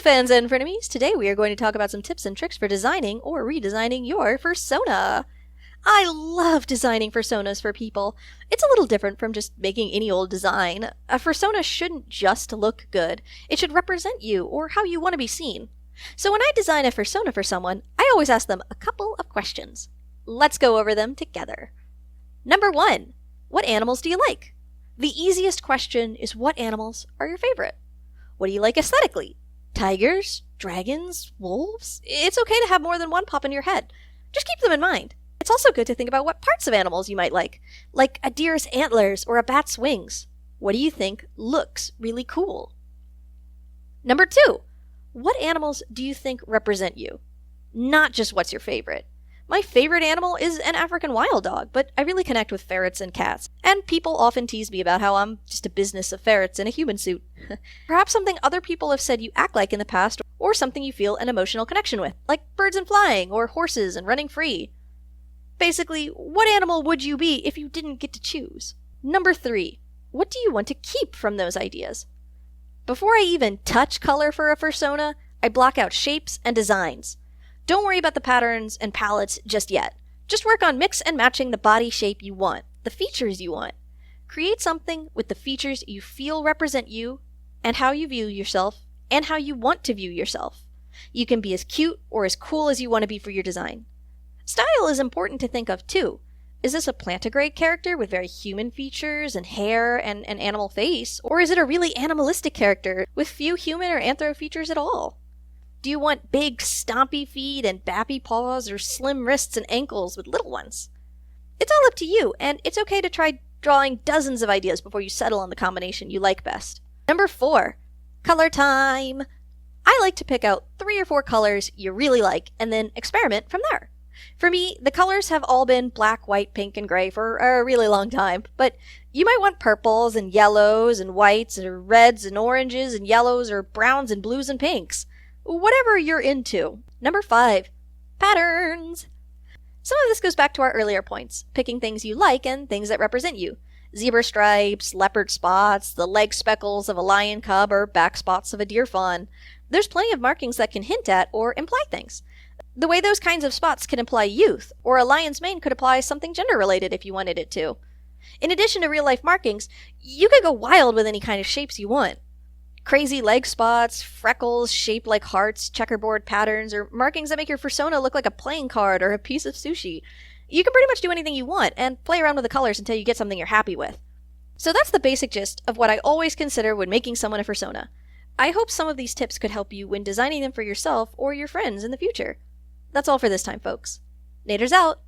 fans and frenemies, today we are going to talk about some tips and tricks for designing or redesigning your fursona. I love designing fursonas for people. It's a little different from just making any old design. A fursona shouldn't just look good. It should represent you or how you want to be seen. So when I design a fursona for someone, I always ask them a couple of questions. Let's go over them together. Number 1, what animals do you like? The easiest question is, what animals are your favorite? What do you like aesthetically? Tigers? Dragons? Wolves? It's okay to have more than one pop in your head. Just keep them in mind. It's also good to think about what parts of animals you might like a deer's antlers or a bat's wings. What do you think looks really cool? Number 2, what animals do you think represent you? Not just what's your favorite. My favorite animal is an African wild dog, but I really connect with ferrets and cats. And people often tease me about how I'm just a business of ferrets in a human suit. Perhaps something other people have said you act like in the past, or something you feel an emotional connection with, like birds and flying, or horses and running free. Basically, what animal would you be if you didn't get to choose? Number 3, what do you want to keep from those ideas? Before I even touch color for a fursona, I block out shapes and designs. Don't worry about the patterns and palettes just yet. Just work on mix and matching the body shape you want, the features you want. Create something with the features you feel represent you and how you view yourself and how you want to view yourself. You can be as cute or as cool as you want to be for your design. Style is important to think of too. Is this a plantigrade character with very human features and hair and an animal face? Or is it a really animalistic character with few human or anthro features at all? Do you want big, stompy feet and bappy paws, or slim wrists and ankles with little ones? It's all up to you, and it's okay to try drawing dozens of ideas before you settle on the combination you like best. Number 4, color time. I like to pick out 3 or 4 colors you really like, and then experiment from there. For me, the colors have all been black, white, pink, and gray for a really long time, but you might want purples and yellows and whites or reds and oranges and yellows or browns and blues and pinks. Whatever you're into. Number 5, patterns. Some of this goes back to our earlier points, picking things you like and things that represent you. Zebra stripes, leopard spots, the leg speckles of a lion cub, or back spots of a deer fawn. There's plenty of markings that can hint at or imply things. The way those kinds of spots can imply youth, or a lion's mane could imply something gender-related if you wanted it to. In addition to real-life markings, you could go wild with any kind of shapes you want. Crazy leg spots, freckles shaped like hearts, checkerboard patterns, or markings that make your fursona look like a playing card or a piece of sushi. You can pretty much do anything you want and play around with the colors until you get something you're happy with. So that's the basic gist of what I always consider when making someone a fursona. I hope some of these tips could help you when designing them for yourself or your friends in the future. That's all for this time, folks. Nader's out!